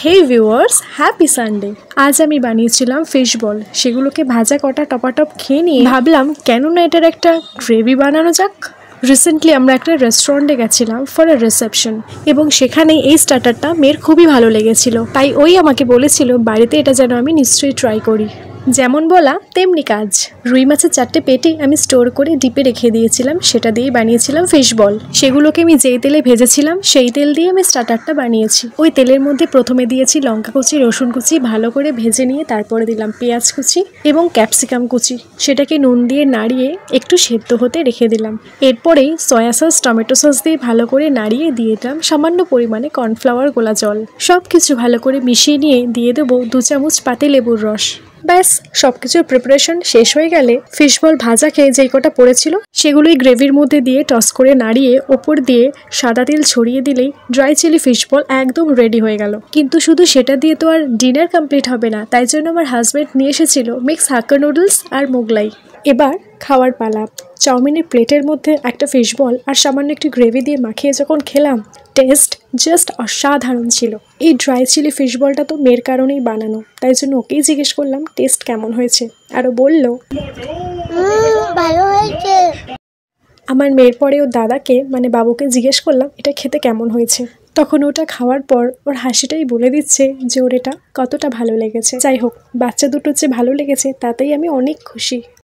হে viewers, happy Sunday. আজ আমি বানিয়েছিলাম ফিশ বল। সেগুলোকে ভাজা কটা টপাটপ খেয়ে নিয়ে ভাবলাম কেন না এটার একটা গ্রেভি বানানো যাক। রিসেন্টলি আমরা একটা রেস্টুরেন্টে গেছিলাম ফর আ রিসেপশন, এবং সেখানে এই স্টার্টারটা মেয়ের খুবই ভালো লেগেছিল। তাই ওই আমাকে বলেছিল বাড়িতে এটা যেন আমি নিশ্চয়ই ট্রাই করি। যেমন বলা তেমনি কাজ। রুই মাছের 4টে পেটি আমি স্টোর করে ডিপে রেখে দিয়েছিলাম, সেটা দিয়েই বানিয়েছিলাম ফিশ বল। সেগুলোকে আমি যেই তেলে ভেজেছিলাম সেই তেল দিয়ে আমি স্টার্টারটা বানিয়েছি। ওই তেলের মধ্যে প্রথমে দিয়েছি লঙ্কা কুচি, রসুন কুচি, ভালো করে ভেজে নিয়ে তারপরে দিলাম পেঁয়াজ কুচি এবং ক্যাপসিকাম কুচি। সেটাকে নুন দিয়ে নাড়িয়ে একটু সেদ্ধ হতে রেখে দিলাম। এরপরেই সয়া সস, টমেটো সস দিয়ে ভালো করে নাড়িয়ে দিয়ে দিলাম সামান্য পরিমাণে কর্নফ্লাওয়ার গোলা জল। সব কিছু ভালো করে মিশিয়ে নিয়ে দিয়ে দেবো 2 চামচ পাতি লেবুর রস। ব্যাস, সবকিছুর প্রিপারেশন শেষ হয়ে গেলে ফিশ বল ভাজা খেয়ে যেই কটা পড়েছিল সেগুলোই গ্রেভির মধ্যে দিয়ে টস করে নাড়িয়ে ওপর দিয়ে সাদা তেল ছড়িয়ে দিলেই ড্রাই চিলি ফিশ বল একদম রেডি হয়ে গেল। কিন্তু শুধু সেটা দিয়ে তো আর ডিনার কমপ্লিট হবে না, তাই জন্য আমার হাজব্যান্ড নিয়ে এসেছিল মিক্স হাক্কা নুডলস আর মোগলাই। এবার খাওয়ার পালা। চাউমিনের প্লেটের মধ্যে একটা ফিশ বল আর সামান্য একটু গ্রেভি দিয়ে মাখিয়ে যখন খেলাম, টেস্ট জাস্ট অসাধারণ ছিল। এই ড্রাই চিলি ফিশ বলটা তো মেয়ের কারণেই বানানো, তাই জন্য ওকেই জিজ্ঞেস করলাম টেস্ট কেমন হয়েছে, আরও বলল ভালো হয়েছে। আমার মেয়ের পরে ওর দাদাকে মানে বাবুকে জিজ্ঞেস করলাম এটা খেতে কেমন হয়েছে। তখন ওটা খাওয়ার পর ওর হাসিটাই বলে দিচ্ছে যে ওর এটা কতটা ভালো লেগেছে। যাই হোক, বাচ্চা দুটো যে ভালো লেগেছে তাতেই আমি অনেক খুশি।